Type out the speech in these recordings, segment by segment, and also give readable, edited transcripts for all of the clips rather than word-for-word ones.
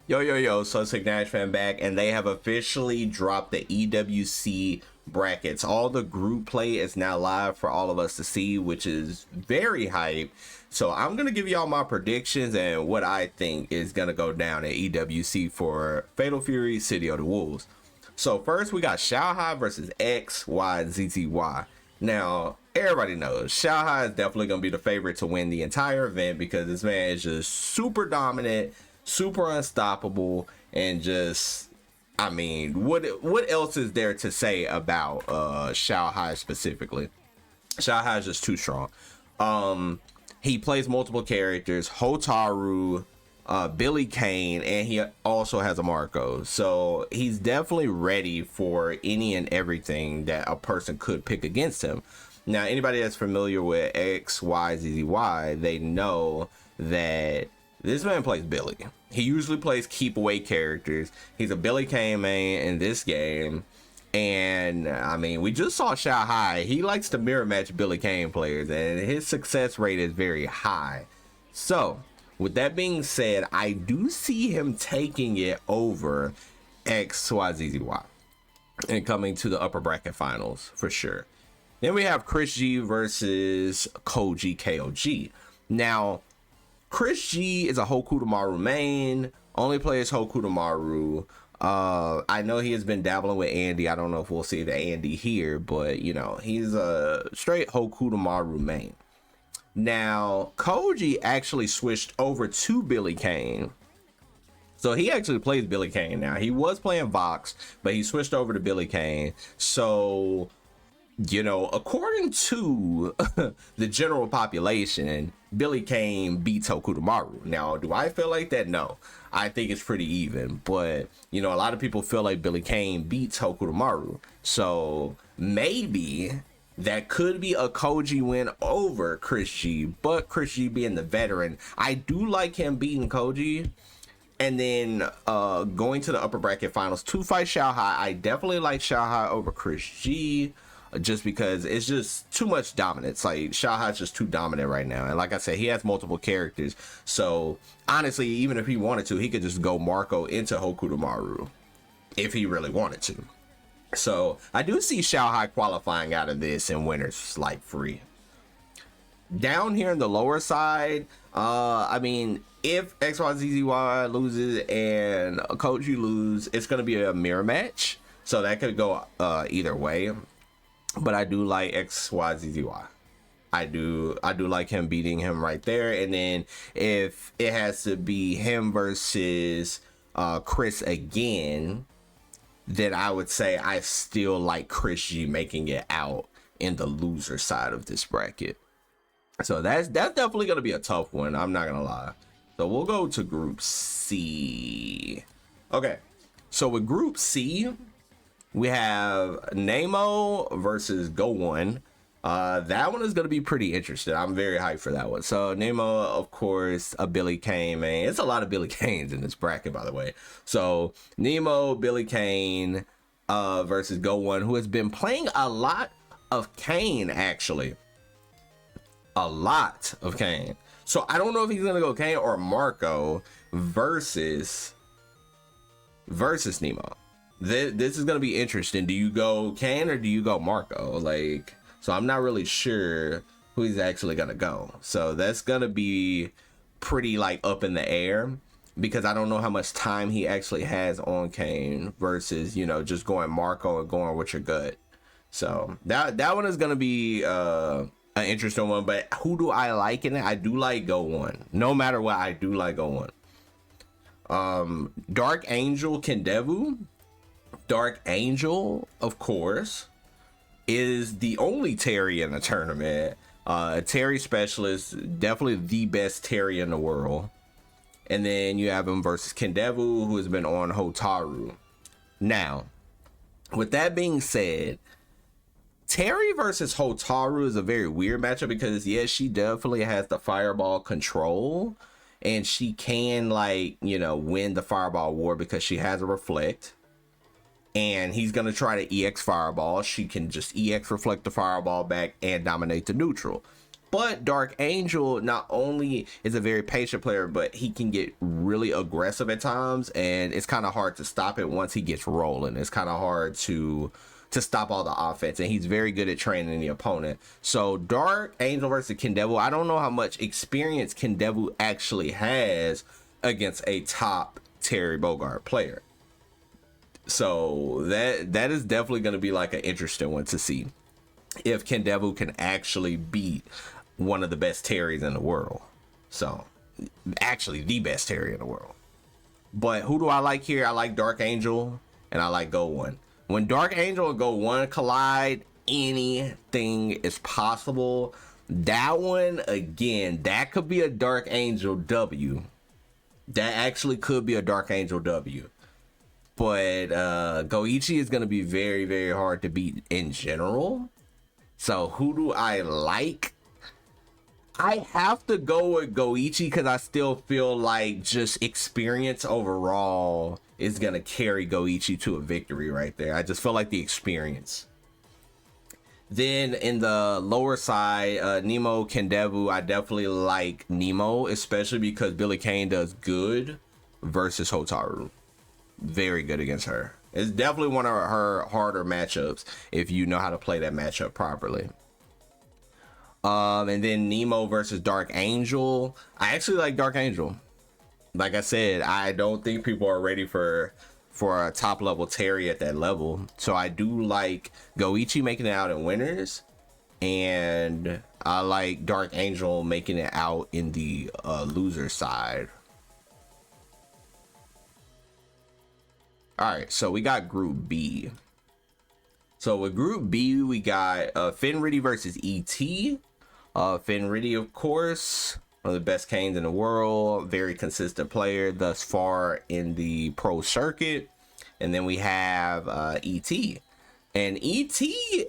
Yo, yo, yo, so Sick Nash fan back, and they have officially dropped the EWC brackets. All the group play is now live for all of us to see, which is very hype. So I'm going to give y'all my predictions and what I think is going to go down at EWC for Fatal Fury City of the Wolves. So first we got Xiaohai versus XYZZY. Now, everybody knows Xiaohai is definitely going to be the favorite to win the entire event because this man is just super dominant, super unstoppable, and just, I mean, what else is there to say about Xiaohai specifically? Xiaohai is just too strong. He plays multiple characters: Hotaru, Billy Kane, and he also has a Marco. So he's definitely ready for any and everything that a person could pick against him. Now, anybody that's familiar with XYZZY, they know that this man plays Billy. He usually plays keep away characters. He's a Billy Kane main in this game. And I mean, we just saw Xiaohai. He likes to mirror match Billy Kane players, and his success rate is very high. So, with that being said, I do see him taking it over XYZZY and coming to the upper bracket finals for sure. Then we have Chris G versus Koji KOG. Now, Chris G is a Hokudamaru main, only plays Hokudamaru. I know he has been dabbling with Andy. I don't know if we'll see the Andy here, but you know, he's a straight Hokudamaru main. Now, Koji actually switched over to Billy Kane. So he actually plays Billy Kane now. He was playing Vox, but he switched over to Billy Kane. So, you know, according to the general population, Billy Kane beats Hokudamaru. Now, do I feel like that? No. I think it's pretty even. But, you know, a lot of people feel like Billy Kane beats Hokudamaru. So, maybe that could be a Koji win over Chris G. But Chris G being the veteran, I do like him beating Koji. And then going to the upper bracket finals to fight Xiaohai, I definitely like Xiaohai over Chris G. Just because it's just too much dominance. Like, Xiaohai's just too dominant right now. And like I said, he has multiple characters. So, honestly, even if he wanted to, he could just go Marco into Hokudamaru if he really wanted to. So, I do see Xiaohai qualifying out of this and winners, like, free. Down here in the lower side, I mean, if XYZZY loses and Koji lose, it's going to be a mirror match. So, that could go either way. But I do like XYZZY. I do like him beating him right there. And then if it has to be him versus Chris again, then I would say I still like Chris G making it out in the loser side of this bracket. So that's definitely gonna be a tough one. I'm not gonna lie. So we'll go to Group C. Okay. So with Group C, we have Nemo versus Go One. That one is going to be pretty interesting. I'm very hyped for that one. So Nemo, of course, a Billy Kane, man. It's a lot of Billy Kanes in this bracket, by the way. So Nemo, Billy Kane versus Go One, who has been playing a lot of Kane, actually. A lot of Kane. So I don't know if he's going to go Kane or Marco versus Nemo. This is going to be interesting. Do you go Kane or do you go Marco? Like, so I'm not really sure who he's actually going to go. So that's going to be pretty like up in the air because I don't know how much time he actually has on Kane versus, you know, just going Marco and going with your gut. So that one is going to be an interesting one. But who do I like in it? I do like Go One. No matter what, I do like Go One. Dark Angel Kendevu. Dark Angel, of course, is the only Terry in the tournament. Terry specialist, definitely the best Terry in the world. And then you have him versus Kendevu, who has been on Hotaru. Now, with that being said, Terry versus Hotaru is a very weird matchup because, yes, she definitely has the fireball control. And she can, like, you know, win the fireball war because she has a reflect. And he's going to try to EX fireball. She can just EX reflect the fireball back and dominate the neutral. But Dark Angel not only is a very patient player, but he can get really aggressive at times, and it's kind of hard to stop it once he gets rolling. It's kind of hard to stop all the offense, and he's very good at training the opponent. So Dark Angel versus Kendevu, I don't know how much experience Kendevu actually has against a top Terry Bogard player. So that is definitely going to be like an interesting one to see if Kendevu can actually beat one of the best Terrys in the world. So actually the best Terry in the world. But who do I like here? I like Dark Angel and I like Go One. When Dark Angel and Go One collide, anything is possible. That one, again, that could be a Dark Angel W. That actually could be a Dark Angel W. But Goichi is going to be very, very hard to beat in general. So who do I like? I have to go with Goichi because I still feel like just experience overall is going to carry Goichi to a victory right there. I just feel like the experience. Then in the lower side, Nemo Kendevu, I definitely like Nemo, especially because Billie Kane does good versus Hotaru. Very good against her. It's definitely one of her harder matchups if you know how to play that matchup properly. And then Nemo versus Dark Angel. I actually like Dark Angel. Like I said, I don't think people are ready for a top level Terry at that level. So I do like Goichi making it out in winners, and I like Dark Angel making it out in the loser side. All right, so we got Group B. So with Group B, we got Finriddy versus ET. Finriddy, of course, one of the best Canes in the world, very consistent player thus far in the pro circuit. And then we have ET. And ET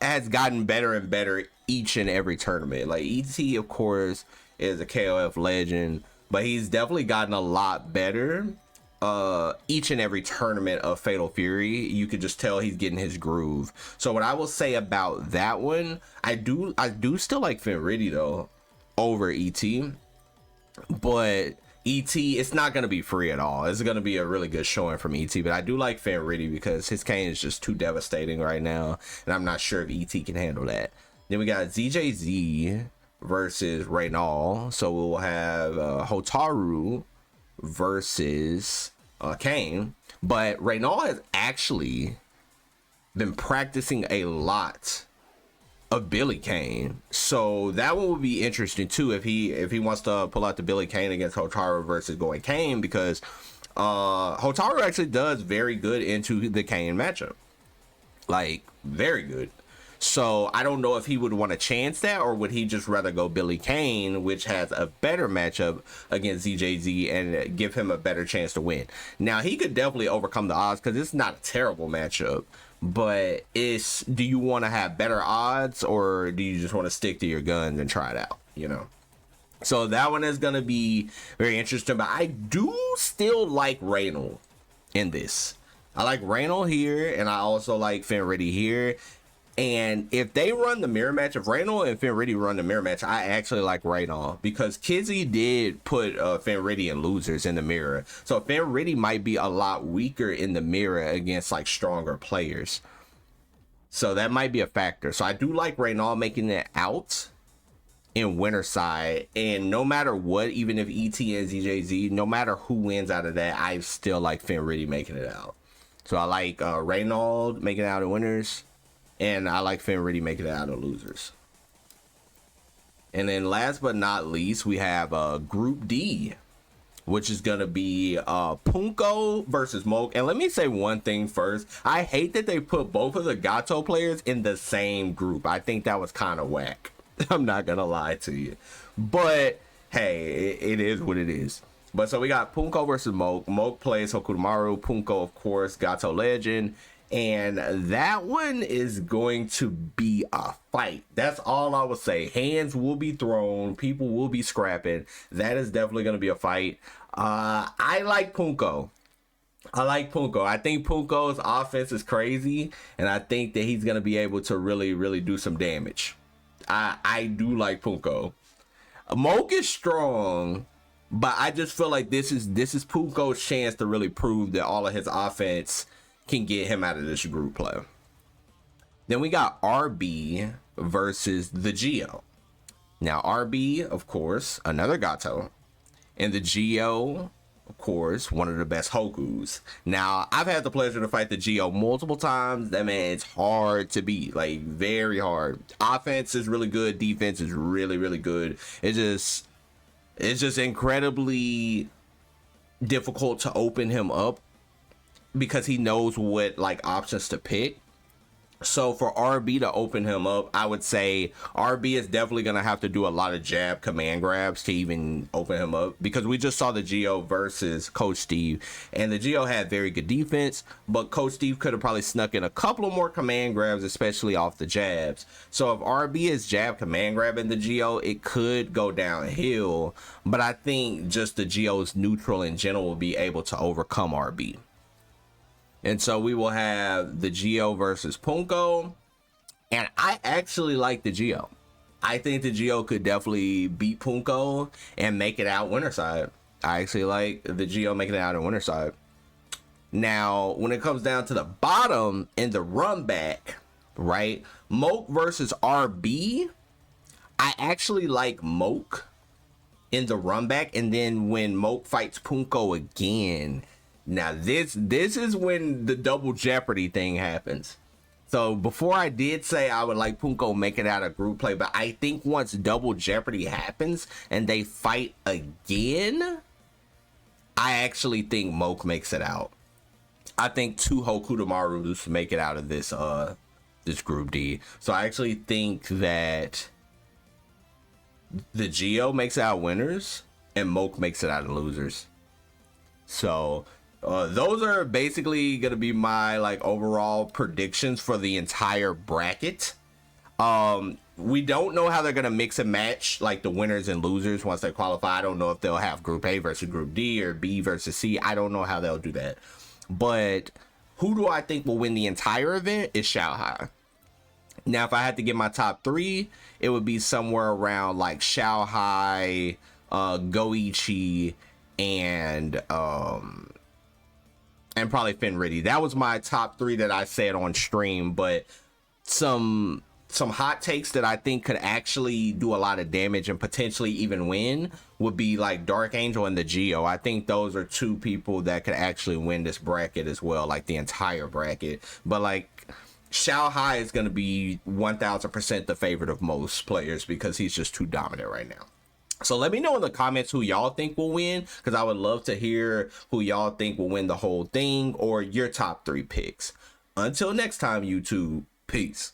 has gotten better and better each and every tournament. Like ET, of course, is a KOF legend, but he's definitely gotten a lot better each and every tournament of Fatal Fury. You could just tell he's getting his groove. So what I will say about that one, I do still like Finriddy though over ET, but ET, it's not going to be free at all. It's going to be a really good showing from ET, but I do like Finriddy because his cane is just too devastating right now, and I'm not sure if ET can handle that. Then we got ZJZ versus Reynal. So we'll have Hotaru versus Kane, but Reynal has actually been practicing a lot of Billie Kane, so that one will be interesting too if he wants to pull out the Billie Kane against Hotaru versus going Kane, because Hotaru actually does very good into the Kane matchup, like very good. So I don't know if he would want to chance that, or would he just rather go Billie Kane, which has a better matchup against ZJZ and give him a better chance to win. Now he could definitely overcome the odds because it's not a terrible matchup, but do you want to have better odds, or do you just want to stick to your guns and try it out, you know? So that one is going to be very interesting, but I do still like Reynal in this. I like Reynal here, and I also like Finriddy here. And if they run the mirror match, if Reynal and Finriddy run the mirror match, I actually like Reynal, because Kizzy did put Finriddy and losers in the mirror. So Finriddy might be a lot weaker in the mirror against like stronger players. So that might be a factor. So I do like Reynal making it out in winner side. And no matter what, even if ET and ZJZ, no matter who wins out of that, I still like Finriddy making it out. So I like Reynal making it out in winners, and I like Finriddy making it out of losers. And then last but not least, we have Group D, which is going to be Punko versus Moke. And let me say one thing first. I hate that they put both of the Gato players in the same group. I think that was kind of whack. I'm not going to lie to you. But, hey, it is what it is. But so we got Punko versus Moke. Moke plays Hokumaru. Punko, of course, Gato legend. And that one is going to be a fight. That's all I would say. Hands will be thrown. People will be scrapping. That is definitely going to be a fight. I like Punko. I think Punko's offense is crazy, and I think that he's going to be able to really, really do some damage. I do like Punko. Moke is strong, but I just feel like this is Puko's chance to really prove that all of his offense can get him out of this group play. Then we got RB versus the Geo. Now RB, of course, another Gato, and the Geo, of course, one of the best Hokus. Now, I've had the pleasure to fight the Geo multiple times. That man, it's hard to beat, like very hard. Offense is really good, defense is really, really good. It's just incredibly difficult to open him up because he knows what like options to pick. So for RB to open him up, I would say RB is definitely going to have to do a lot of jab command grabs to even open him up, because we just saw the Geo versus Coach Steve, and the Geo had very good defense, but Coach Steve could have probably snuck in a couple of more command grabs, especially off the jabs. So if RB is jab command grabbing the Geo, it could go downhill, but I think just the Geo's neutral in general will be able to overcome RB. And so we will have the Geo versus Punko. And I actually like the Geo. I think the Geo could definitely beat Punko and make it out winner side. I actually like the Geo making it out in winner side. Now, when it comes down to the bottom in the run back, right? Moke versus RB. I actually like Moke in the run back. And then when Moke fights Punko again, now this is when the double jeopardy thing happens. So before I did say I would like Punko make it out of group play, but I think once double jeopardy happens and they fight again, I actually think Moke makes it out. I think two Hokutomarus make it out of this this group D. So I actually think that the Geo makes it out winners and Moke makes it out of losers. So those are basically gonna be my like overall predictions for the entire bracket. We don't know how they're gonna mix and match like the winners and losers once they qualify. I don't know if they'll have group A versus group D or B versus C. I don't know how they'll do that. But who do I think will win the entire event is Shanghai. Now, if I had to get my top three, it would be somewhere around like Shanghai, Goichi, and probably Fenriddy. That was my top three that I said on stream, but some hot takes that I think could actually do a lot of damage and potentially even win would be like Dark Angel and the Geo. I think those are two people that could actually win this bracket as well, like the entire bracket. But like Xiao Hai is going to be 1000% the favorite of most players because he's just too dominant right now. So let me know in the comments who y'all think will win, because I would love to hear who y'all think will win the whole thing or your top three picks. Until next time, YouTube, peace.